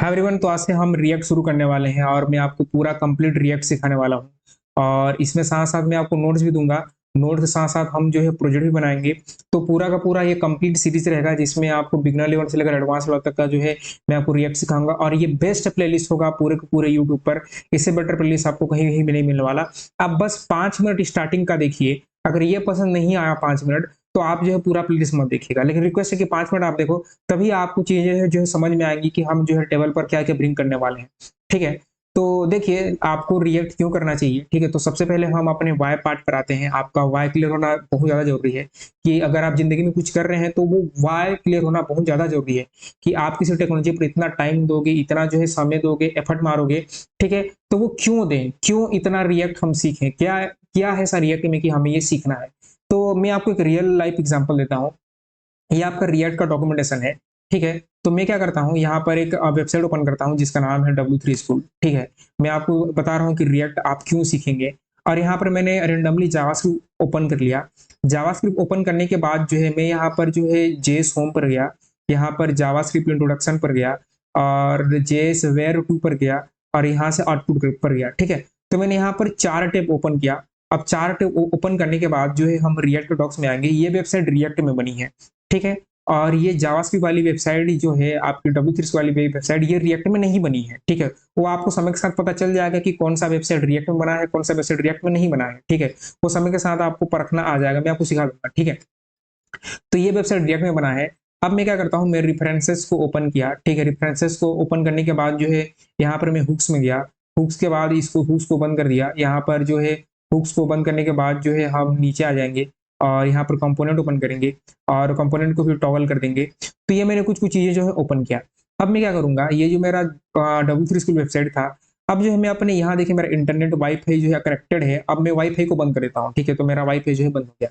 Hi everyone, तो आज से हम रिएक्ट शुरू करने वाले हैं और मैं आपको पूरा कंप्लीट रिएक्ट सिखाने वाला हूँ। और इसमें साथ-साथ मैं आपको नोट्स भी दूँगा। नोट्स के साथ-साथ हम जो है प्रोजेक्ट भी बनाएँगे। तो पूरा का पूरा ये कंप्लीट सीरीज़ रहेगा जिसमें आपको बिगिनर लेवल से लेकर एडवांस लेवल तक का जो है मैं आपको रिएक्ट सिखाऊँगा और ये बेस्ट प्लेलिस्ट होगा पूरे के पूरे यूट्यूब पर। इससे बेटर प्लेलिस्ट आपको कहीं भी नहीं मिलने वाला। आप बस 5 मिनट स्टार्टिंग का देखिए। अगर ये पसंद नहीं आया 5 मिनट तो आप जो है पूरा प्लेलिस्ट मत देखिएगा। लेकिन रिक्वेस्ट है कि 5 मिनट आप देखो, तभी आपको चीज़ें जो है समझ में आएँगी कि हम जो है टेबल पर क्या-क्या ब्रिंग करने वाले हैं, ठीक है? तो देखिए, आपको रिएक्ट क्यों करना चाहिए, ठीक है? तो सबसे पहले हम अपने व्हाय पार्ट पर आते हैं। आपका व्हाय क्लियर होना बहुत ज़्यादा ज़रूरी है कि अगर आप ज़िंदगी में कुछ कर रहे हैं, तो वो व्हाय क्लियर होना बहुत ज़्यादा ज़रूरी है कि आप किसी टेक्नोलॉजी पर इतना टाइम दोगे, इतना जो है समय दोगे, एफर्ट मारोगे, ठीक है? तो वो क्यों दें? क्यों इतना रिएक्ट हम सीखें? क्या क्या है ऐसा रिएक्ट में कि हमें ये सीखना है? तो मैं आपको एक रियल लाइफ एग्ज़ाम्पल देता हूँ। ये आपका रिएक्ट का डॉक्यूमेंटेशन है, ठीक है? तो मैं क्या करता हूँ, यहाँ पर एक वेबसाइट ओपन करता हूँ जिसका नाम है W3 स्कूल, ठीक है? मैं आपको बता रहा हूँ कि रिएक्ट आप क्यों सीखेंगे और यहाँ पर मैंने रैंडमली जावास्क्रिप्ट ओपन कर लिया। जावास्क्रिप्ट ओपन करने के बाद जो है मैं यहाँ पर जो है जेएस होम पर गया, यहाँ पर जावास्क्रिप्ट इंट्रोडक्शन पर गया और जेएस वेयर 2 पर गया और यहाँ से आउटपुट पर गया, ठीक है? तो मैंने यहाँ पर 4 टैब ओपन किया। अब 4 टैब ओपन करने के बाद जो है हम रिएक्ट डॉक्स में आएँगे। ये वेबसाइट रिएक्ट में बनी है, ठीक है? और ये जावास्क्रिप्ट वाली वेबसाइट जो है आपकी W3 वाली वेबसाइट ये रिएक्ट में नहीं बनी है, ठीक है? वो आपको समय के साथ पता चल जाएगा कि कौन-सा वेबसाइट रिएक्ट में बना है, कौन-सा वेबसाइट रिएक्ट में नहीं बना है, ठीक है? वो समय के साथ आपको परखना आ जाएगा, मैं आपको सिखा दूँगा, ठीक है? तो ये वेबसाइट रिएक्ट में बना है। अब मैं क्या करता हूँ, मैं रेफरेंसेस को ओपन किया, ठीक है? रेफरेंसेस को ओपन करने के बाद जो है यहाँ पर मैं हुक्स में गया, हुक्स के बाद इसको हुक्स को बंद कर दिया। यहाँ पर जो है हुक्स को बंद करने के बाद जो है हम नीचे आ जाएँगे और यहाँ पर कंपोनेंट ओपन करेंगे और कंपोनेंट को फिर टॉगल कर देंगे। तो ये मैंने कुछ-कुछ चीज़ें जो है ओपन किया। अब मैं क्या करूँगा, ये जो मेरा W3 स्कूल वेबसाइट था, अब जो है मैं अपने यहाँ देखिए मेरा इंटरनेट वाईफ़ाई जो है कनेक्टेड है, अब मैं वाईफ़ाई को बंद कर देता हूँ, ठीक है? तो मेरा वाईफ़ाई जो है बंद हो गया।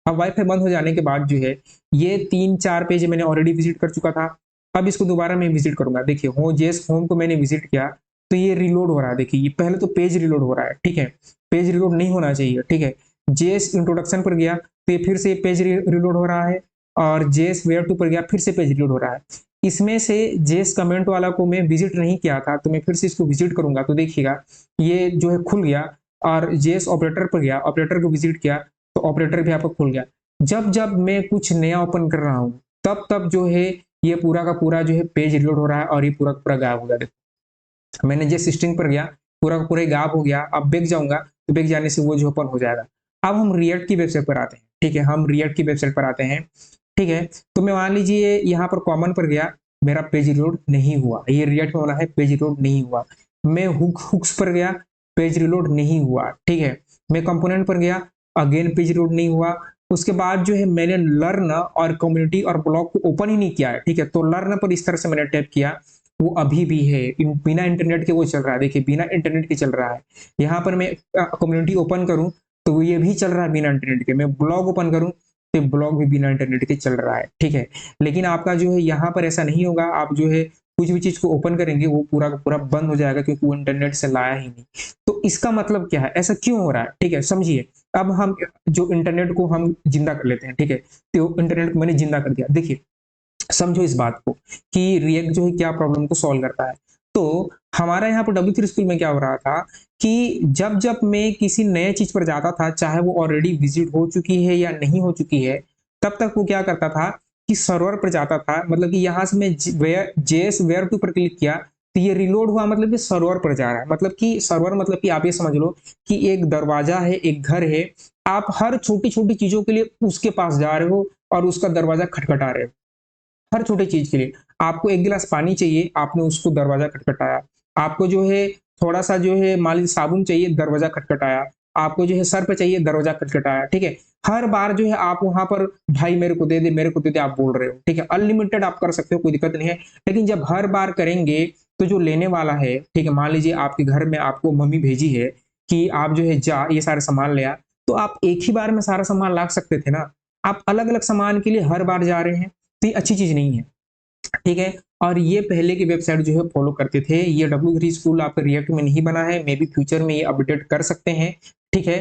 अब वाईफ़ाई बंद हो जाने के बाद जो है, ये 3-4 पेज मैंने ऑलरेडी विज़िट कर चुका था। अब इसको दोबारा मैं विज़िट करूँगा। देखिए, हो जेएस होम को मैंने विज़िट किया, तो ये रीलोड हो रहा है। देखिए, ये पहले तो पेज रीलोड हो रहा है, ठीक है? पेज रीलोड नहीं होना चाहिए, ठीक है? जेएस इंट्रोडक्शन पर गया, तो ये फिर से पेज रीलोड हो रहा है और जेएस वेयर 2 पर गया, फिर से पेज रीलोड हो रहा है। इसमें से जेएस कमेंट वाला को मैं विज़िट नहीं किया था, तो मैं फिर से इसको विज़िट करूँगा, तो देखिएगा, ये जो है खुल गया और जेएस ऑपरेटर पर गया, ऑपरेटर को विज़िट किया, तो ऑपरेटर भी आपका खुल गया। जब-जब मैं कुछ नया ओपन कर रहा हूँ, तब-तब जो है ये पूरा का पूरा जो है पेज रीलोड हो रहा है और ये पूरा का पूरा गायब हो गया देखो। मैंने जिस स्ट्रिंग पर गया, पूरा का पूरा ही गायब हो गया। अब बैक जाऊँगा, तो बैक जाने से वो जो ओपन हो जाएगा। अब हम रिएक्ट की वेबसाइट पर आते हैं, ठीक है? हम रिएक्ट की वेबसाइट पर आते हैं, ठीक है? तो मैं मान लीजिए यहाँ पर कॉमन पर गया, मेरा पेज रीलोड नहीं हुआ। ये रिएक्ट में वाला है, पेज रीलोड नहीं हुआ। मैं हुक्स पर गया, पेज रीलोड नहीं हुआ, ठीक है? मैं कंपोनेंट पर गया, अगेन पेज रीलोड नहीं हुआ। उसके बाद जो है मैंने लर्न और कम्युनिटी और ब्लॉग को ओपन ही नहीं किया है, ठीक है? तो लर्न पर इस तरह से मैंने टैप किया, वो अभी भी है, बिना इंटरनेट के वो चल रहा है। देखिए, बिना इंटरनेट के चल रहा है। यहाँ पर मैं कम्युनिटी ओपन करूँ, तो ये भी चल रहा है बिना इंटरनेट के। मैं ब्लॉग ओपन करूँ, तो ब्लॉग भी बिना इंटरनेट के चल रहा है, ठीक है? लेकिन आपका जो है यहाँ पर ऐसा नहीं होगा। आप जो है कुछ भी चीज़ को ओपन करेंगे, वो पूरा का पूरा बंद हो जाएगा क्योंकि वो इंटरनेट से लाया ही नहीं। तो इसका मतलब क्या है? ऐसा क्यों हो रहा है? ठीक है, समझिए। अब हम जो इंटरनेट को हम ज़िंदा कर लेते हैं, ठीक है? तो इंटरनेट को मैंने ज़िंदा कर दिया। देखिए, समझो इस बात को कि रिएक्ट जो है क्या प्रॉब्लम को सॉल्व करता है। तो हमारा यहाँ पर W3 स्कूल में क्या हो रहा था कि जब-जब मैं किसी नए चीज़ पर जाता था, चाहे वो ऑलरेडी विज़िट हो चुकी है या नहीं हो चुकी है, तब तक वो क्या करता था कि सर्वर पर जाता था। मतलब कि यहाँ से मैं जेएस वेयर 2 पर क्लिक किया, तो ये रीलोड हुआ, मतलब कि सर्वर पर जा रहा है। मतलब कि सर्वर मतलब कि आप ये समझ लो कि एक दरवाज़ा है, एक घर है, आप हर छोटी-छोटी चीज़ों के लिए उसके पास जा रहे हो और उसका दरवाज़ा खटखटा रहे हो। हर छोटी चीज़ के लिए। आपको 1 गिलास पानी चाहिए, आपने उसको दरवाज़ा खटखटाया। आपको जो है थोड़ा-सा जो है मान लीजिए साबुन चाहिए, दरवाज़ा खटखटाया। आपको जो है सर्फ़ चाहिए, दरवाज़ा खटखटाया, ठीक है? हर बार जो है आप वहाँ पर भाई मेरे को दे दे, मेरे को दे दे आप बोल रहे हो, ठीक है? अनलिमिटेड आप कर सकते हो, कोई दिक्कत नहीं है। लेकिन जब हर बार करेंगे, तो जो लेने वाला है, ठीक है? मान लीजिए आपके घर में आपको मम्मी भेजी है कि आप जो है जा ये सारे सामान ले आ, तो आप एक ही बार में सारा सामान ला सकते थे ना। आप अलग-अलग सामान के लिए हर बार जा रहे हैं। तो ये अच्छी चीज़ नहीं है, ठीक है? और ये पहले की वेबसाइट जो है फॉलो करते थे। ये W3 स्कूल आपका रिएक्ट में नहीं बना है, मे बी फ्यूचर में ये अपडेट कर सकते हैं, ठीक है?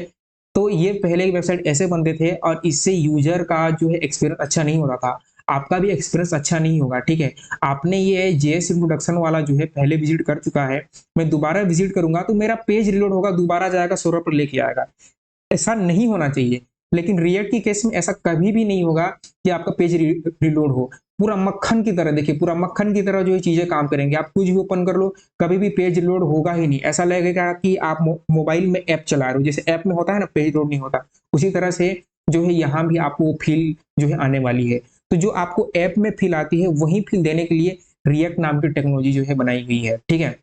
तो ये पहले की वेबसाइट ऐसे बनते थे और इससे यूज़र का जो है एक्सपीरियंस अच्छा नहीं होता था। आपका भी एक्सपीरियंस अच्छा नहीं होगा, ठीक है। आपने ये जेएस इंट्रोडक्शन वाला जो है पहले विजिट कर चुका है, मैं दोबारा विजिट करूंगा तो मेरा पेज रिलोड होगा, दोबारा जाएगा सर्वर पर लेके आएगा। ऐसा नहीं होना चाहिए। लेकिन रिएक्ट की केस में ऐसा कभी भी नहीं होगा कि आपका पेज रिलोड हो। पूरा मक्खन की तरह देखिए, पूरा मक्खन की तरह जो ये चीजें काम करेंगे। आप कुछ भी ओपन कर लो, कभी भी पेज लोड होगा ही नहीं। ऐसा लगेगा कि आप मोबाइल में ऐप चला रहे हो, जैसे ऐप में होता है ना पेज लोड नहीं होता, उसी तरह से जो है यहाँ भी आपको फील जो है आने वाली है। तो जो आपको ऐप में फील आती है वही फील देने के लिए रिएक्ट नाम की टेक्नोलॉजी जो है बनाई गई है, ठीक है।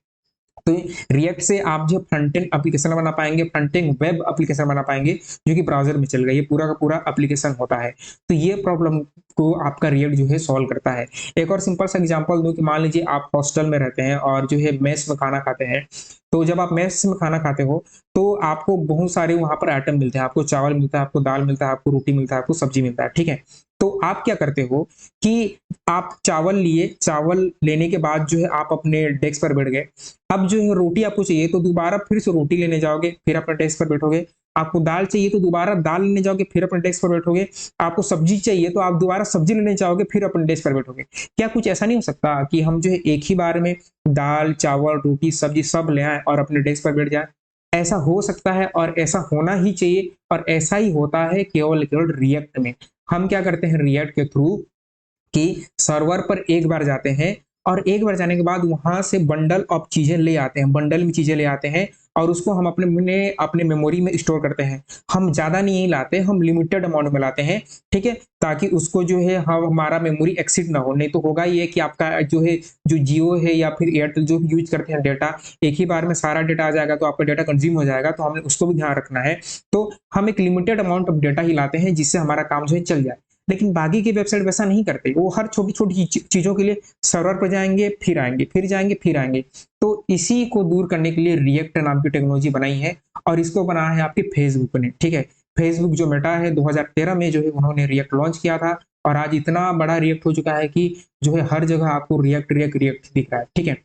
तो रिएक्ट से आप जो फ्रंट एंड एप्लीकेशन बना पाएंगे, फ्रंट एंड वेब एप्लीकेशन बना पाएंगे जो कि ब्राउजर में चल गई, ये पूरा का पूरा एप्लीकेशन होता है। तो ये प्रॉब्लम को आपका रिएक्ट जो है सॉल्व करता है। एक और सिंपल सा एग्जांपल दूं कि मान लीजिए आप हॉस्टल में रहते हैं और जो है मेस में खाना खाते हैं। तो जब आप मेस में खाना खाते हो तो आपको बहुत सारे वहां पर आइटम मिलते हैं, आपको चावल मिलता है, आपको दाल मिलता है, आपको रोटी मिलता है, आपको सब्जी मिलता है, ठीक है। तो आप क्या करते हो कि आप चावल लिए, चावल लेने के बाद जो है आप अपने डेस्क पर बैठ गए। अब जो है रोटी आपको चाहिए तो दोबारा फिर से रोटी लेने जाओगे, फिर अपने डेस्क पर बैठोगे। आपको दाल चाहिए तो दोबारा दाल लेने जाओगे, फिर अपने डेस्क पर बैठोगे। आपको सब्जी चाहिए तो आप दोबारा सब्जी लेने जाओगे, फिर अपने डेस्क पर बैठोगे। क्या कुछ ऐसा नहीं हो सकता कि हम जो है एक ही बार में दाल, चावल, रोटी, सब्जी सब ले आए और अपने डेस्क पर बैठ जाए? ऐसा हो सकता है और ऐसा होना ही चाहिए, और ऐसा ही होता है केवल केवल रिएक्ट में। हम क्या करते हैं रिएक्ट के थ्रू कि सर्वर पर एक बार जाते हैं और एक बार जाने के बाद वहां से बंडल ऑफ चीजें ले आते हैं, बंडल में चीजें ले आते हैं और उसको हम अपने मेमोरी में स्टोर करते हैं। हम ज्यादा नहीं लाते, हम लिमिटेड अमाउंट में लाते हैं, ठीक है, ताकि उसको जो है हमारा मेमोरी एक्सीड ना हो। नहीं तो होगा ये कि आपका जो है जो जियो है या फिर एयरटेल जो यूज करते हैं डेटा, एक ही बार में सारा डेटा आ जाएगा तो आपका डेटा कंज्यूम हो जाएगा। तो हमें उसको भी ध्यान रखना है। तो हम एक लिमिटेड अमाउंट ऑफ डेटा ही लाते हैं जिससे हमारा काम जो है चल जाए। लेकिन बाकी की वेबसाइट वैसा नहीं करते, वो हर छोटी छोटी चीजों के लिए सर्वर पर जाएंगे, फिर आएंगे, फिर जाएंगे, फिर आएंगे। तो इसी को दूर करने के लिए रिएक्ट नाम की टेक्नोलॉजी बनाई है और इसको बनाया है आपके फेसबुक ने, ठीक है। फेसबुक जो मेटा है 2013 में जो है उन्होंने रिएक्ट लॉन्च किया था और आज इतना बड़ा रिएक्ट हो चुका है कि जो है हर जगह आपको रिएक्ट रिएक्ट रिएक्ट दिख रहा है, ठीक है।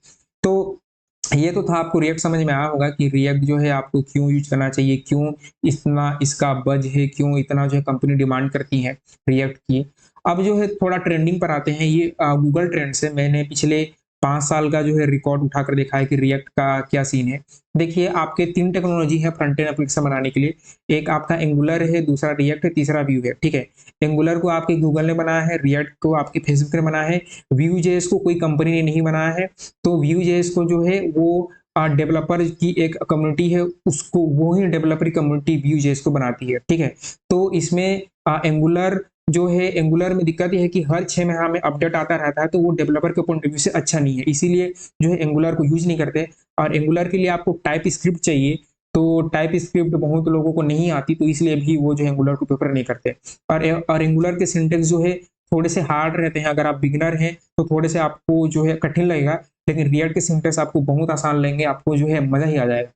तो ये तो था, आपको रिएक्ट समझ में आया होगा कि रिएक्ट जो है आपको क्यों यूज करना चाहिए, क्यों इतना इसका बज है, क्यों इतना जो है कंपनी डिमांड करती है रिएक्ट की। अब जो है थोड़ा ट्रेंडिंग पर आते हैं। ये गूगल ट्रेंड से मैंने पिछले 5 साल का जो है रिकॉर्ड उठाकर देखा है कि रिएक्ट का क्या सीन है। देखिए आपके 3 टेक्नोलॉजी है फ्रंट एंड एप्लीकेशन बनाने के लिए। एक आपका एंगुलर है, दूसरा रिएक्ट है, तीसरा व्यू है, ठीक है। एंगुलर को आपके गूगल ने बनाया है, रिएक्ट को आपके फेसबुक ने बनाया है, व्यू जेएस को कोई कंपनी ने नहीं बनाया है। तो व्यू जेएस को जो है वो डेवलपर की एक कम्युनिटी है, उसको वो ही डेवलपर कम्युनिटी व्यू जेएस को बनाती है, ठीक है। तो इसमें एंगुलर जो है, एंगुलर में दिक्कत ये है कि हर 6 महीना में अपडेट आता रहता है, तो वो डेवलपर के पॉइंट ऑफ व्यू से अच्छा नहीं है, इसीलिए जो है एंगुलर को यूज नहीं करते। और एंगुलर के लिए आपको टाइप स्क्रिप्ट चाहिए, तो टाइप स्क्रिप्ट बहुत लोगों को नहीं आती, तो इसलिए भी वो जो है एंगुलर को प्रेफर नहीं करते। और एंगुलर के सिंटेक्स जो है थोड़े से हार्ड रहते हैं। अगर आप बिगिनर हैं तो थोड़े से आपको जो है कठिन लगेगा, लेकिन रिएक्ट के सिंटेक्स आपको बहुत आसान लगेंगे, आपको जो है मजा ही आ जाएगा।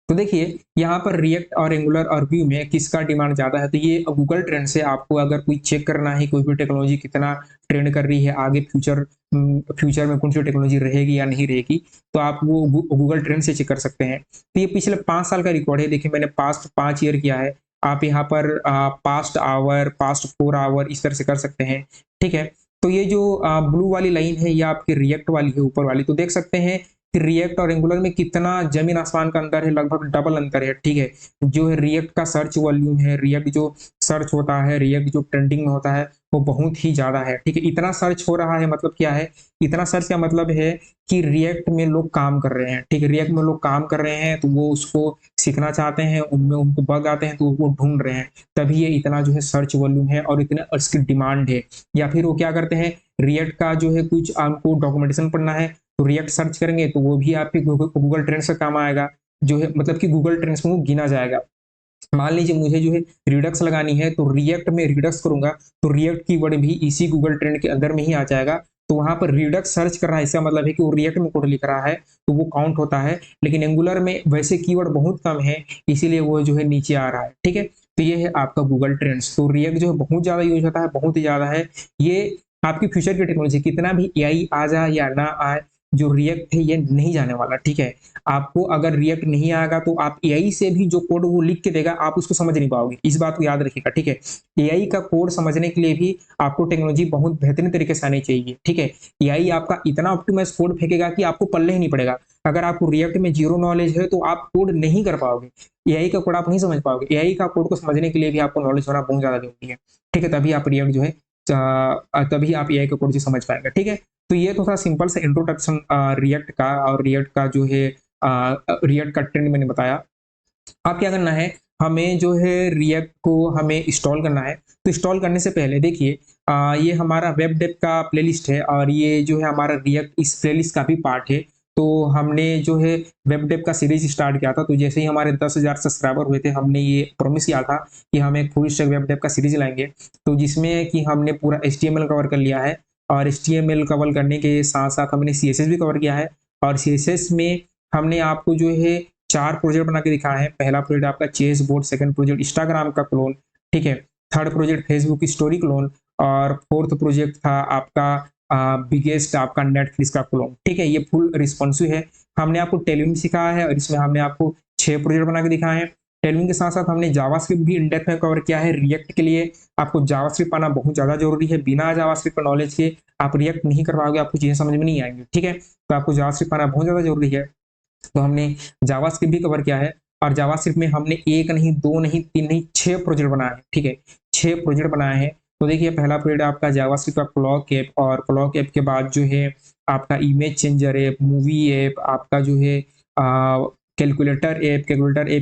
तो देखिए यहाँ पर रिएक्ट और एंगुलर और व्यू में किसका डिमांड ज्यादा है, तो ये गूगल ट्रेंड से आपको अगर कोई चेक करना है कोई भी टेक्नोलॉजी कितना ट्रेंड कर रही है आगे, फ्यूचर में कौन सी टेक्नोलॉजी रहेगी या नहीं रहेगी, तो आप वो गूगल ट्रेंड से चेक कर सकते हैं। तो ये पिछले 5 साल का रिकॉर्ड है। देखिए मैंने पास्ट 5 ईयर किया है। आप यहाँ पर पास्ट आवर, पास्ट 4 आवर इस तरह से कर सकते हैं, ठीक है। तो ये जो ब्लू वाली लाइन है ये आपकी रिएक्ट वाली है, ऊपर वाली। तो देख सकते हैं कि रिएक्ट और एंगुलर में कितना जमीन आसमान का अंतर है, लगभग डबल अंतर है, ठीक है। जो है रिएक्ट का सर्च वॉल्यूम है, रिएक्ट जो सर्च होता है, रिएक्ट जो ट्रेंडिंग में होता है वो बहुत ही ज्यादा है, ठीक है। इतना सर्च हो रहा है मतलब क्या है, इतना सर्च का मतलब है कि रिएक्ट में लोग काम कर रहे हैं, ठीक है। रिएक्ट में लोग काम कर रहे हैं तो वो उसको सीखना चाहते हैं, उनमें उनको बग आते हैं तो वो ढूंढ रहे हैं, तभी ये इतना जो है सर्च वॉल्यूम है और इतना उसकी डिमांड है। या फिर वो क्या करते हैं, रिएक्ट का जो है कुछ आपको डॉक्यूमेंटेशन पढ़ना है तो रिएक्ट सर्च करेंगे तो वो भी आपके गूगल ट्रेंड्स का काम आएगा, जो है मतलब कि गूगल ट्रेंड्स में वो गिना जाएगा। मान लीजिए मुझे जो है रिडक्स लगानी है तो रिएक्ट में रिडक्स करूंगा तो रिएक्ट कीवर्ड भी इसी गूगल ट्रेंड के अंदर में ही आ जाएगा। तो वहां पर रिडक्स सर्च कर रहा है, इसका मतलब है कि वो रिएक्ट में कोड लिख रहा है तो वो काउंट होता है। लेकिन एंगुलर में वैसे कीवर्ड बहुत कम है, इसीलिए वो जो है नीचे आ रहा है, ठीक है। तो ये है आपका गूगल ट्रेंड्स। तो रिएक्ट जो है बहुत ज्यादा यूज होता है, बहुत ही ज्यादा है। ये आपकी फ्यूचर की टेक्नोलॉजी, कितना भी एआई आ जाए या ना आए, जो रिएक्ट है ये नहीं जाने वाला, ठीक है। आपको अगर रिएक्ट नहीं आएगा तो आप एआई से भी जो कोड वो लिख के देगा आप उसको समझ नहीं पाओगे, इस बात को याद रखिएगा, ठीक है। एआई का कोड समझने के लिए भी आपको टेक्नोलॉजी बहुत बेहतरीन तरीके से आनी चाहिए, ठीक है। एआई आपका इतना ऑप्टिमाइज कोड फेंकेगा कि आपको पल्ले ही नहीं पड़ेगा। अगर आपको रिएक्ट में जीरो नॉलेज है तो आप कोड नहीं कर पाओगे, एआई का कोड आप नहीं समझ पाओगे। एआई का कोड को समझने के लिए भी आपको नॉलेज होना बहुत ज्यादा जरूरी है, ठीक है। तभी आप रिएक्ट जो है तभी आप एआई का कोड जो समझ पाएंगे, ठीक है। तो ये तो था सिंपल सा इंट्रोडक्शन रिएक्ट का, और रिएक्ट का जो है रिएक्ट का ट्रेंड मैंने बताया। अब क्या करना है, हमें जो है रिएक्ट को हमें इंस्टॉल करना है। तो इंस्टॉल करने से पहले देखिए ये हमारा वेब डेव का प्लेलिस्ट है, और ये जो है हमारा रिएक्ट इस प्लेलिस्ट का भी पार्ट है। तो हमने जो है वेब डेव का सीरीज स्टार्ट किया था, तो जैसे ही हमारे 10,000 सब्सक्राइबर हुए थे हमने ये प्रॉमिस किया था कि हम एक फुल स्टैक वेब डेव का सीरीज लाएंगे। तो जिसमें कि हमने पूरा HTML कवर कर लिया है, और HTML कवर करने के साथ साथ हमने CSS भी कवर किया है। और CSS में हमने आपको जो है 4 प्रोजेक्ट बना के दिखाया है। पहला प्रोजेक्ट आपका chess board, second project Instagram का क्लोन, ठीक है। Third project Facebook story clone, और फोर्थ प्रोजेक्ट था आपका बिगेस्ट आपका नेटफ्लिक्स का क्लोन, ठीक है। ये फुल रिस्पॉन्सिव है। हमने आपको टेलविन सिखाया है, और इसमें हमने आपको 6 प्रोजेक्ट बना के दिखाए हैं। टेलविन के साथ साथ हमने जावास्क्रिप्ट भी इंडेक्स में कवर किया है। रिएक्ट के लिए आपको जावास्क्रिप्ट आना बहुत ज्यादा जरूरी है, बिना जावास्क्रिप्ट नॉलेज के आप रिएक्ट नहीं कर पाओगे, आपको चीजें समझ में नहीं आएंगी, ठीक है। तो आपको जावास्क्रिप्ट आना बहुत ज्यादा जरूरी है। तो हमने जावास्क्रिप्ट भी कवर किया है, और जावास्क्रिप्ट में हमने एक नहीं, दो नहीं, तीन नहीं, 6 प्रोजेक्ट बनाए हैं, ठीक है। 6 प्रोजेक्ट बनाए हैं। तो देखिए पहला प्रोजेक्ट आपका जावास्क्रिप्ट का क्लॉक ऐप, और क्लॉक ऐप के बाद जो है आपका image changer app, movie app, आपका जो है कैलकुलेटर ऐप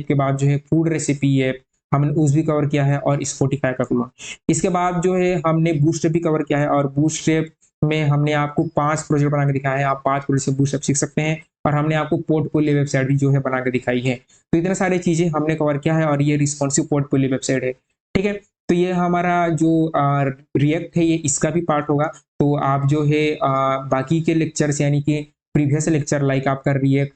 के बाद जो है फूड रेसिपी ऐप, हमने उस भी कवर किया है, और स्पॉटिफाई का क्लोन। इसके बाद जो है हमने बूस्टस्ट्रैप भी कवर किया है, और बूस्टस्ट्रैप में हमने आपको 5 प्रोजेक्ट बना के दिखाया है। आप 5 प्रोजेक्ट से बूस्टस्ट्रैप सीख सकते हैं, और हमने आपको पोर्टफोलियो वेबसाइट भी जो है बना के दिखाई है। तो इतने सारी चीजें हमने कवर किया है, और ये रिस्पॉन्सिव पोर्टफोलियो वेबसाइट है, ठीक है। तो ये हमारा जो रिएक्ट है ये इसका भी पार्ट होगा। तो आप जो है बाकी के लेक्चर्स यानी कि प्रीवियस लेक्चर लाइक आपका रिएक्ट,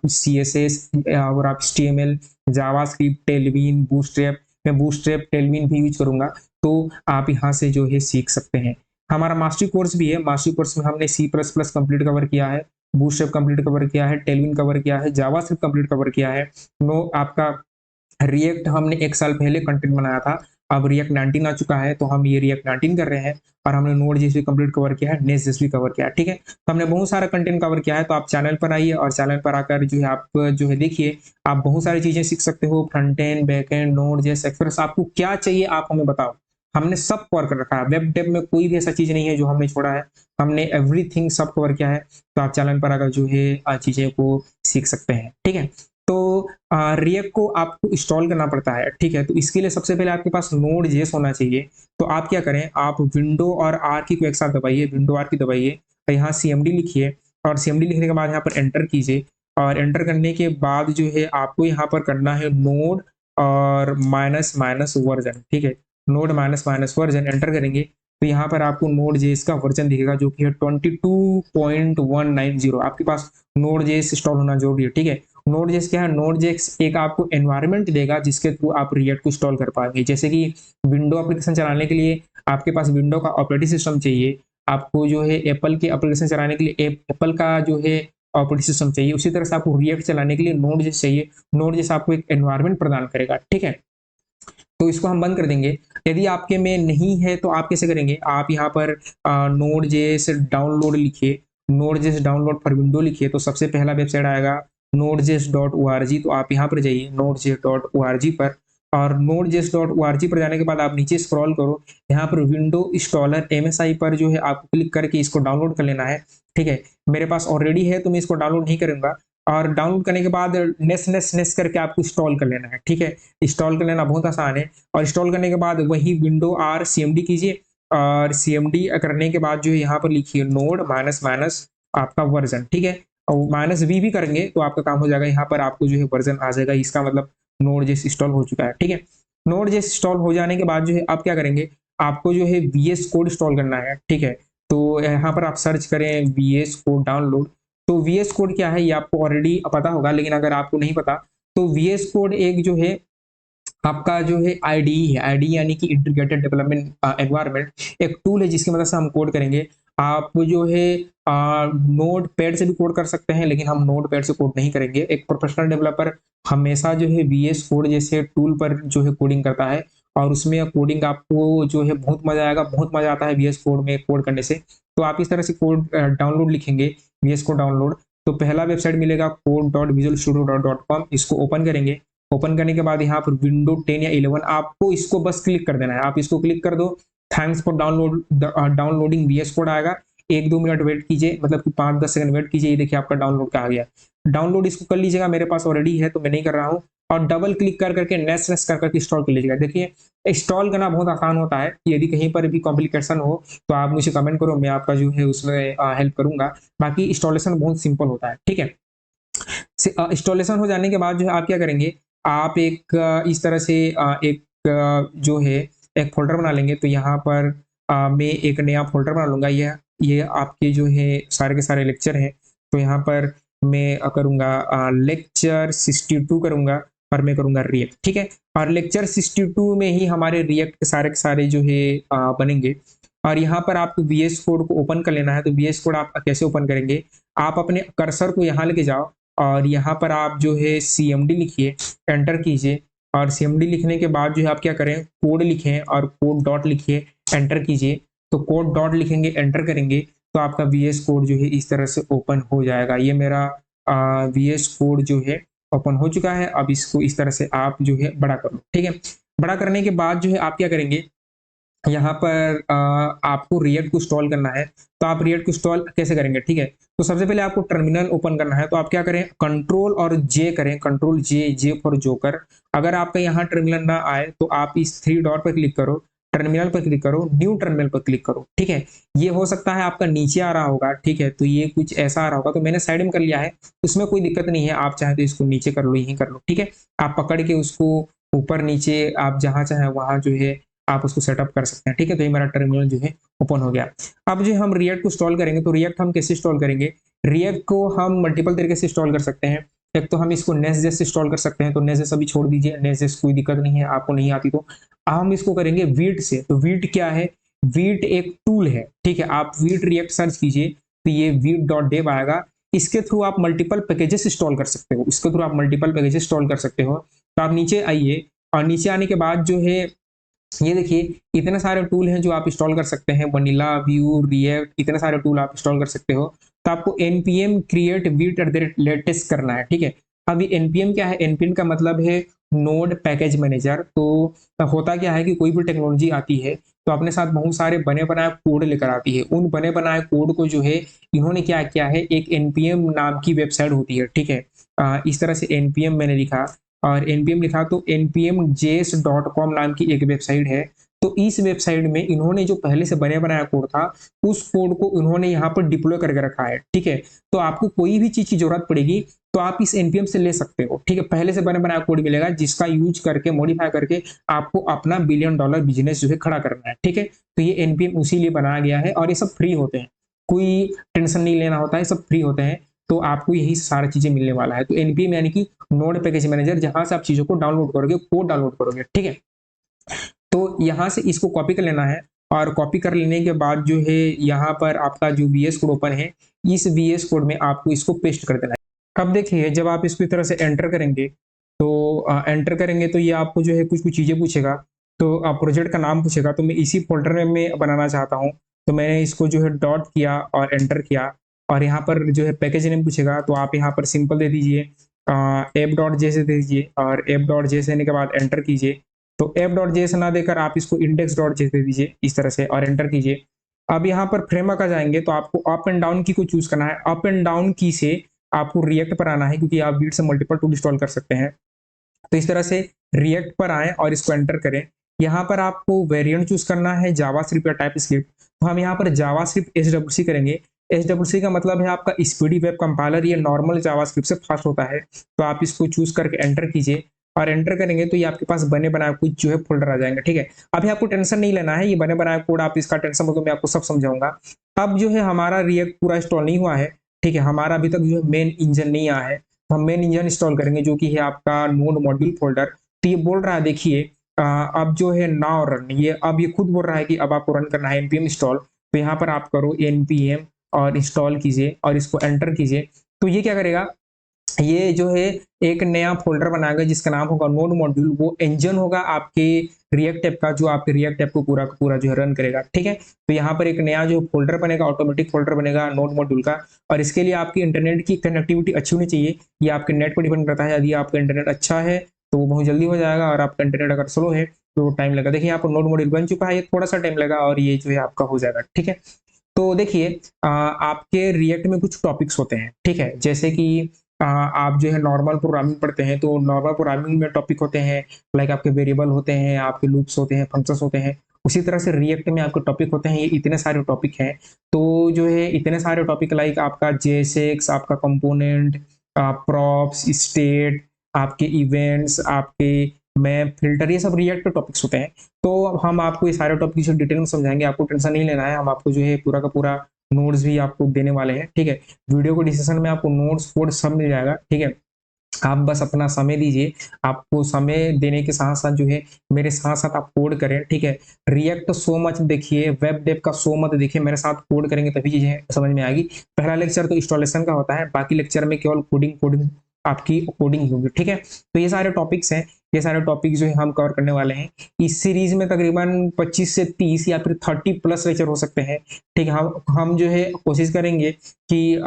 CSS और आप HTML, जावास्क्रिप्ट, टेलविन, बूस्टस्ट्रैप, मैं बूस्टस्ट्रैप टेलविन भी यूज करूंगा, तो आप यहाँ से जो है सीख सकते हैं। हमारा मास्टरी कोर्स भी है। मास्टरी कोर्स में हमने C++ कंप्लीट कवर किया है, बूस्टस्ट्रैप कंप्लीट कवर किया है, टेलविन कवर किया है, जावास्क्रिप्ट कंप्लीट कवर किया है। नो आपका रिएक्ट हमने 1 साल पहले कंटेंट बनाया था, अब रिएक्ट 19 आ चुका है, तो हम ये रिएक्ट 19 कर रहे हैं। और हमने नोड जेएस कंप्लीट कवर किया है, नेक्स्ट जेएस भी कवर किया है, ठीक है। तो हमने बहुत सारा कंटेंट कवर किया है। तो आप चैनल पर आइए, और चैनल पर आकर जो है आप जो है देखिए, आप बहुत सारी चीजें सीख सकते हो, front end, back and, node JS, express, आपको क्या चाहिए आप हमें बताओ, हमने सब कवर कर रखा है। वेब डेव में कोई भी ऐसा चीज नहीं है जो हमने छोड़ा है, हमने एवरीथिंग सब कवर किया है। तो आप चैनल पर आकर जो है चीजें को सीख सकते हैं, ठीक है। तो रिएक्ट को आपको इंस्टॉल करना पड़ता है, ठीक है। तो इसके लिए सबसे पहले आपके पास नोड जेएस होना चाहिए। तो आप क्या करें, आप विंडो और आर की को एक साथ दबाइए, विंडो आर की दबाइए, और यहाँ CMD लिखिए, और CMD लिखने के बाद यहाँ पर एंटर कीजिए। और एंटर करने के बाद जो है आपको यहाँ पर करना है नोड और माइनस माइनस वर्जन, ठीक है। Node minus minus version enter करेंगे, तो यहाँ पर आपको नोड जेएस का वर्जन दिखेगा जो कि है 22.190। आपके पास नोड जेएस इंस्टॉल होना जरूरी है, ठीक है। नोड जेएस क्या है, नोड जेएस एक आपको एनवायरनमेंट देगा जिसके थ्रू आप रिएक्ट को इंस्टॉल कर पाएंगे। जैसे कि विंडो एप्लीकेशन चलाने के लिए आपके पास विंडो का ऑपरेटिंग सिस्टम चाहिए, आपको जो है एप्पल के एप्लीकेशन चलाने के लिए एप्पल का जो है ऑपरेटिंग सिस्टम चाहिए, उसी तरह से आपको रिएक्ट चलाने के लिए नोड जेएस चाहिए। नोड जेएस आपको एक एनवायरनमेंट प्रदान करेगा, ठीक है। तो इसको हम बंद कर देंगे। यदि आपके में नहीं है तो आप कैसे करेंगे, आप यहाँ पर नोड जेएस डाउनलोड लिखिए, node JS download for window लिखिए, तो सबसे पहला वेबसाइट आएगा node.js.org। तो आप यहाँ पर जाइए node.js.org पर, और node.js.org पर जाने के बाद आप नीचे स्क्रॉल करो, यहाँ पर विंडो इंस्टॉलर MSI पर जो है आपको क्लिक करके इसको डाउनलोड कर लेना है, ठीक है। मेरे पास ऑलरेडी है तो मैं इसको डाउनलोड नहीं करूंगा, और डाउनलोड करने के बाद नेस करके आपको इंस्टॉल कर लेना है, ठीक है। इंस्टॉल कर लेना बहुत आसान है, और इंस्टॉल करने के बाद वही विंडो आर CMD कीजिए, और CMD करने के बाद जो है यहाँ पर लिखिए नोड माइनस माइनस आपका वर्जन, ठीक है। और -v भी करेंगे तो आपका काम हो जाएगा। यहाँ पर आपको जो है वर्जन आ जाएगा, इसका मतलब नोड जेएस इंस्टॉल हो चुका है, ठीक है। नोड जेएस इंस्टॉल हो जाने के बाद जो है आप क्या करेंगे, आपको जो है VS कोड इंस्टॉल करना है, ठीक है। तो यहाँ पर आप सर्च करें VS कोड डाउनलोड। तो VS कोड क्या है ये आपको ऑलरेडी पता होगा, लेकिन अगर आपको नहीं पता तो VS कोड एक जो है आपका जो है IDE है। IDE यानी कि इंटीग्रेटेड डेवलपमेंट एनवायरनमेंट, एक टूल है जिसकी मदद से हम कोड करेंगे। आप जो है नोट पैड से भी कोड कर सकते हैं, लेकिन हम नोट पैड से कोड नहीं करेंगे। एक प्रोफेशनल डेवलपर हमेशा जो है वीएस कोड जैसे टूल पर जो है कोडिंग करता है, और उसमें कोडिंग आपको जो है बहुत मजा आएगा, बहुत मजा आता है वीएस कोड में कोड करने से। तो आप इस तरह से कोड डाउनलोड लिखेंगे, वीएस कोड डाउनलोड, तो पहला वेबसाइट मिलेगा code.visualstudio.com, इसको ओपन करेंगे। ओपन करने के बाद यहाँ पर विंडो 10 या 11 आपको इसको बस क्लिक कर देना है। आप इसको क्लिक कर दो, thanks for downloading VS code आएगा। 1-2 मिनट वेट कीजिए, मतलब कि 5-10 सेकंड वेट कीजिए। ये देखिए आपका डाउनलोड का आ गया। डाउनलोड इसको कर लीजिएगा, मेरे पास ऑलरेडी है तो मैं नहीं कर रहा हूँ। और डबल क्लिक कर करके नेक्स्ट नेक्स्ट कर करके इंस्टॉल कर लीजिएगा। देखिए इंस्टॉल करना बहुत आसान होता है। यदि कहीं पर भी कॉम्प्लिकेशन हो तो आप मुझे कमेंट करो, मैं आपका जो है उसमें हेल्प करूंगा। बाकी इंस्टॉलेशन बहुत सिंपल होता है, ठीक है। इंस्टॉलेशन हो जाने के बाद जो है आप क्या करेंगे, आप एक इस तरह से एक जो है एक फ़ोल्डर बना लेंगे। तो यहाँ पर मैं एक नया फ़ोल्डर बना लूँगा। ये आपके जो है सारे के सारे लेक्चर हैं। तो यहाँ पर मैं करूँगा लेक्चर 62 करूँगा, और मैं करूँगा रिएक्ट, ठीक है। और लेक्चर 62 में ही हमारे रिएक्ट के सारे जो है बनेंगे। और यहाँ पर आपको वीएस कोड को ओपन कर लेना है। तो वीएस कोड आप कैसे ओपन करेंगे, आप अपने कर्सर को यहाँ लेके जाओ, और यहाँ पर आप जो है CMD लिखिए, एंटर कीजिए। और CMD लिखने के बाद जो है आप क्या करें, कोड लिखें और कोड डॉट लिखिए, एंटर कीजिए। तो कोड डॉट लिखेंगे, एंटर करेंगे, तो आपका VS कोड जो है इस तरह से ओपन हो जाएगा। ये मेरा VS कोड जो है ओपन हो चुका है। अब इसको इस तरह से आप जो है बड़ा कर लो, ठीक है। बड़ा करने के बाद जो है आप क्या करेंगे, यहाँ पर आपको रिएक्ट को इंस्टॉल करना है। तो आप रिएक्ट को इंस्टॉल कैसे करेंगे, ठीक है। तो सबसे पहले आपको टर्मिनल ओपन करना है। तो आप क्या करें, कंट्रोल और जे करें, कंट्रोल जे फॉर जोकर। अगर आपका यहाँ टर्मिनल ना आए तो आप इस 3 डॉट पर क्लिक करो, टर्मिनल पर क्लिक करो, न्यू टर्मिनल पर क्लिक करो, ठीक है। ये हो सकता है आपका नीचे आ रहा होगा, ठीक है। तो ये कुछ ऐसा आ रहा होगा, तो मैंने साइड में कर लिया है, उसमें कोई दिक्कत नहीं है। आप चाहे तो इसको नीचे कर लो, यहीं कर लो, ठीक है। आप पकड़ के उसको ऊपर नीचे आप जहां चाहे वहां जो है आप उसको सेटअप कर सकते हैं, ठीक है। तो ये मेरा टर्मिनल जो है ओपन हो गया। अब जो हम रिएक्ट को इंस्टॉल करेंगे, तो रिएक्ट हम कैसे इंस्टॉल करेंगे, रिएक्ट को हम मल्टीपल तरीके से इंस्टॉल कर सकते हैं। एक तो हम इसको नेस्ट.js से इंस्टॉल कर सकते हैं। तो नेस्ट.js अभी छोड़ दीजिए, नेस्ट.js कोई दिक्कत नहीं है, आपको नहीं आती तो हम इसको करेंगे वीट से। तो वीट क्या है, वीट एक टूल है, ठीक है। आप वीट रिएक्ट सर्च कीजिए तो ये वीट.dev आएगा। इसके थ्रू आप मल्टीपल पैकेजेस इंस्टॉल कर सकते हो, इसके थ्रू आप मल्टीपल पैकेजेस इंस्टॉल कर सकते हो। तो आप नीचे आइए, और नीचे आने के बाद जो है ये देखिए इतने सारे टूल हैं जो आप इंस्टॉल कर सकते हैं, वनीला, व्यू, रिएक्ट, इतने सारे टूल आप इंस्टॉल कर सकते हो। तो आपको npm create vite latest करना है, ठीक है। अब ये npm क्या है, npm का मतलब है नोड पैकेज मैनेजर। तो होता क्या है कि कोई भी टेक्नोलॉजी आती है तो अपने साथ बहुत सारे बने बनाए कोड लेकर आती है। उन बने बनाए कोड को जो है इन्होंने क्या किया है, एक npm नाम की वेबसाइट होती है, ठीक है। इस तरह से npm मैंने लिखा, और npm लिखा तो npmjs.com नाम की एक वेबसाइट है। तो इस वेबसाइट में इन्होंने जो पहले से बने बनाया कोड था, उस कोड को इन्होंने यहाँ पर डिप्लॉय करके रखा है, ठीक है। तो आपको कोई भी चीज की जरूरत पड़ेगी तो आप इस npm से ले सकते हो, ठीक है। पहले से बने बनाया कोड मिलेगा जिसका यूज करके मॉडिफाई करके आपको अपना $1 बिलियन बिजनेस जो है खड़ा करना है, ठीक है। तो ये npm उसी लिए बनाया गया है, और ये सब फ्री होते हैं, कोई टेंशन नहीं लेना होता है, सब फ्री होते हैं। तो आपको यही सारी चीजें मिलने वाला है। तो npm यानी कि नोड पैकेज मैनेजर, जहां से आप चीजों को डाउनलोड करोगे, कोड डाउनलोड करोगे, ठीक है। तो यहाँ से इसको कॉपी कर लेना है, और कॉपी कर लेने के बाद जो है यहाँ पर आपका जो VS कोड ओपन है, इस VS कोड में आपको इसको पेस्ट कर देना है। अब देखिए जब आप इसको इस तरह से एंटर करेंगे, तो एंटर करेंगे तो ये आपको जो है कुछ कुछ चीजें पूछेगा। तो प्रोजेक्ट का नाम पूछेगा, तो मैं इसी फोल्डर में मैं बनाना चाहता हूँ। तो मैंने इसको जो है डॉट किया और एंटर किया, और यहाँ पर जो है पैकेज नेम पूछेगा, तो आप यहाँ पर सिंपल दे दीजिए, app.js दे दीजिए, और app.js देने के बाद एंटर कीजिए। तो app.js ना देकर आप इसको index.js दे दीजिए इस तरह से, और एंटर कीजिए। अब यहाँ पर फ्रेमवर्क आ जाएंगे, तो आपको अप एंड डाउन की को चूज करना है। अप एंड डाउन की से आपको रिएक्ट पर आना है, क्योंकि आप वीट से मल्टीपल टूल इंस्टॉल कर सकते हैं। तो इस तरह से रिएक्ट पर आए और इसको एंटर करें। यहाँ पर आपको वेरिएंट चूज करना है, जावास्क्रिप्ट या टाइपस्क्रिप्ट। तो हम यहाँ पर जावास्क्रिप्ट SWC करेंगे। SWC का मतलब है आपका स्पीडी वेब कंपाइलर, ये नॉर्मल जावास्क्रिप्ट से फास्ट होता है। तो आप इसको चूज करके एंटर कीजिए, और एंटर करेंगे तो ये आपके पास बने बनाए कुछ जो है फोल्डर आ जाएंगे, ठीक है। अभी आपको टेंशन नहीं लेना है, ये बने बनाए कोड आप इसका टेंशन मतलब मैं आपको सब समझाऊंगा। अब जो है हमारा रिएक्ट पूरा इंस्टॉल नहीं हुआ है, ठीक है। हमारा अभी तक जो है मेन इंजन नहीं आया है। तो हम मेन इंजन इंस्टॉल करेंगे, जो कि है आपका नोड मॉड्यूल फोल्डर। तो ये बोल रहा है देखिए अब जो है नाउ रन, ये अब ये खुद बोल रहा है कि अब आपको रन करना है npm इंस्टॉल। तो यहाँ पर आप करो npm और इंस्टॉल कीजिए और इसको एंटर कीजिए। तो ये क्या करेगा, ये जो है एक नया फ़ोल्डर बनाएगा जिसका नाम होगा नोड मॉड्यूल। वो इंजन होगा आपके रिएक्ट ऐप का, जो आपके रिएक्ट ऐप को पूरा का पूरा जो है रन करेगा, ठीक है। तो यहाँ पर एक नया जो फ़ोल्डर बनेगा, ऑटोमेटिक फ़ोल्डर बनेगा नोड मॉड्यूल का, और इसके लिए आपकी इंटरनेट की कनेक्टिविटी अच्छी होनी चाहिए। ये आपके नेट पर डिपेंड करता है। यदि आपका इंटरनेट अच्छा है तो वो बहुत जल्दी हो जाएगा, और आपका इंटरनेट अगर स्लो है तो टाइम लगेगा। देखिए यहाँ पर नोड मॉड्यूल बन चुका है, ये थोड़ा सा टाइम लगेगा और ये जो है आपका हो जाएगा, ठीक है। तो देखिए आपके रिएक्ट में कुछ टॉपिक्स होते हैं, ठीक है। जैसे कि आप जो है नॉर्मल प्रोग्रामिंग पढ़ते हैं, तो नॉर्मल प्रोग्रामिंग में टॉपिक होते हैं, लाइक आपके वेरिएबल होते हैं, आपके लूप्स होते हैं, फंक्शंस होते हैं। उसी तरह से रिएक्ट में आपके टॉपिक होते हैं, ये इतने सारे टॉपिक हैं। तो जो है इतने सारे टॉपिक, लाइक आपका जेएसएक्स, आपका कंपोनेंट, प्रॉप्स, स्टेट, आपके इवेंट्स, आपके मैप, फिल्टर, ये सब रिएक्ट के टॉपिक्स होते हैं। तो हम आपको ये सारे टॉपिक जो डिटेल में समझाएंगे, आपको टेंशन नहीं लेना है। हम आपको जो है पूरा का पूरा नोट्स भी आपको देने वाले हैं, ठीक है। वीडियो को डिस्क्रिप्शन में आपको नोट्स कोड सब मिल जाएगा, ठीक है। आप बस अपना समय दीजिए। आपको समय देने के साथ साथ जो है मेरे साथ साथ आप कोड करें, ठीक है। रिएक्ट सो मच देखिए, वेब डेव का सो मत देखिए, मेरे साथ कोड करेंगे तभी चीजें समझ में आएगी। पहला लेक्चर तो इंस्टॉलेशन का होता है, बाकी लेक्चर में केवल कोडिंग कोडिंग आपकी कोडिंग होगी, ठीक है। तो ये सारे टॉपिक्स हैं, ये सारे टॉपिक जो है हम कवर करने वाले हैं। इस सीरीज में तकरीबन 25 से 30 या फिर 30 प्लस लेक्चर हो सकते हैं, ठीक है। हम जो है कोशिश करेंगे कि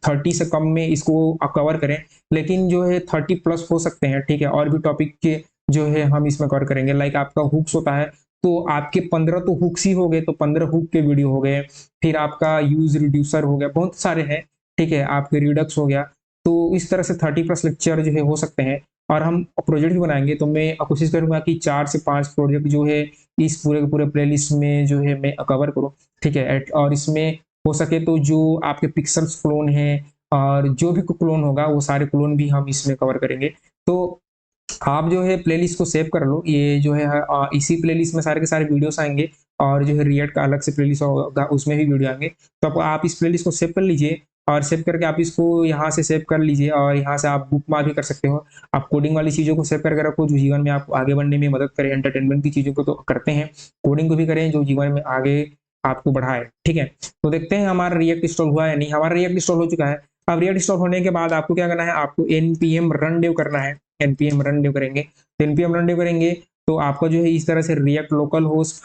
30 से कम में इसको कवर करें, लेकिन जो है 30 प्लस हो सकते हैं, ठीक है। और भी टॉपिक के जो है हम इसमें कवर करेंगे, लाइक आपका हुक्स होता है, तो आपके 15 तो हुक्स ही हो गए, तो 15 हुक के वीडियो हो गए। फिर आपका यूज रिड्यूसर हो गया, बहुत सारे हैं, ठीक है। आपके रिडक्स हो गया। तो इस तरह से 30 प्लस लेक्चर जो है हो सकते हैं। और हम प्रोजेक्ट भी बनाएंगे, तो मैं कोशिश करूंगा कि 4 से 5 प्रोजेक्ट जो है इस पूरे के पूरे प्लेलिस्ट में जो है मैं कवर करूँ, ठीक है। और इसमें हो सके तो जो आपके पिक्सल्स क्लोन है और जो भी क्लोन होगा वो सारे क्लोन भी हम इसमें कवर करेंगे। तो आप जो है प्लेलिस्ट को सेव कर लो। ये जो है इसी प्लेलिस्ट में सारे के सारे वीडियोस आएंगे, और जो है रिएक्ट का अलग से प्लेलिस्ट होगा, उसमें भी वीडियो आएंगे। तो आप इस प्लेलिस्ट को सेव कर लीजिए, और सेव करके आप इसको यहाँ से सेव कर लीजिए, और यहाँ से आप बुक मार्क भी कर सकते हो। आप कोडिंग वाली चीज़ों को सेव करके रखो, जो जीवन में आपको आगे बढ़ने में मदद करे। एंटरटेनमेंट की चीज़ों को तो करते हैं, कोडिंग को भी करें जो जीवन में आगे आपको बढ़ाए, ठीक है। तो देखते हैं हमारा रिएक्ट इंस्टॉल हुआ है नहीं। हमारा रिएक्ट इंस्टॉल हो चुका है। अब रिएक्ट इंस्टॉल होने के बाद आपको क्या करना है, आपको npm रन डेव करना है। npm रन डेव करेंगे, तो npm रन डेव करेंगे तो आपका जो है इस तरह से रिएक्ट लोकल होस्ट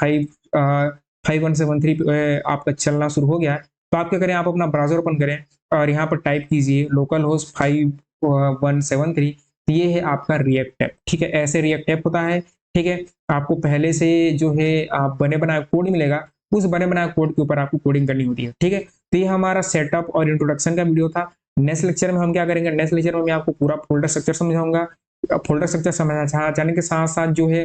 5173 आपका चलना शुरू हो गया है। तो आप क्या करें, आप अपना ब्राउजर ओपन करें और यहाँ पर टाइप कीजिए लोकल होस्ट 5173। तो ये है आपका रिएक्ट ऐप, ठीक है। ऐसे रिएक्ट ऐप होता है, ठीक है। आपको पहले से जो है बने बनाए कोड मिलेगा, उस बने बनाए कोड के ऊपर आपको कोडिंग करनी होती है, ठीक है। तो ये हमारा सेटअप और इंट्रोडक्शन का वीडियो था। नेक्स्ट लेक्चर में हम क्या करेंगे, नेक्स्ट लेक्चर में मैं आपको पूरा फोल्डर स्ट्रक्चर समझाऊंगा। फोल्डर स्ट्रक्चर समझना जाने के साथ साथ जो है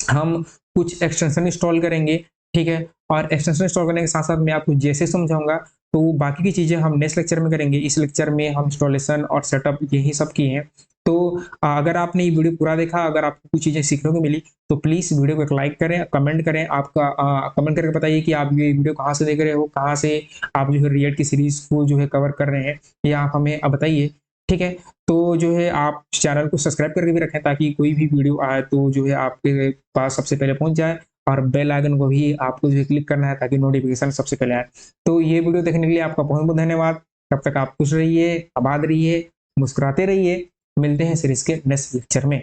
हम कुछ एक्सटेंशन इंस्टॉल करेंगे, ठीक है। और एक्सटेंशन इंस्टॉल करने के साथ साथ मैं आपको जैसे समझाऊंगा, तो बाकी की चीजें हम नेक्स्ट लेक्चर में करेंगे। इस लेक्चर में हम इंस्टॉलेशन और सेटअप यही सब किए हैं। तो अगर आपने ये वीडियो पूरा देखा, अगर आपको कुछ चीजें सीखने को मिली, तो प्लीज वीडियो को एक लाइक करें, कमेंट करें। आपका कमेंट करके बताइए कि आप ये वीडियो कहाँ से देख रहे हो, कहाँ से आप जो है रिएक्ट की सीरीज को जो है कवर कर रहे हैं, ये आप हमें बताइए, ठीक है। तो जो है आप चैनल को सब्सक्राइब करके भी रखें, ताकि कोई भी वीडियो आए तो जो है आपके पास सबसे पहले पहुंच जाए। और बेल आइकन को भी आपको जो है क्लिक करना है, ताकि नोटिफिकेशन सबसे पहले आए। तो ये वीडियो देखने के लिए आपका बहुत बहुत धन्यवाद। तब तक आप खुश रहिए, आबाद रहिए, मुस्कुराते रहिए। मिलते हैं सीरीज के नेक्स्ट लेक्चर में।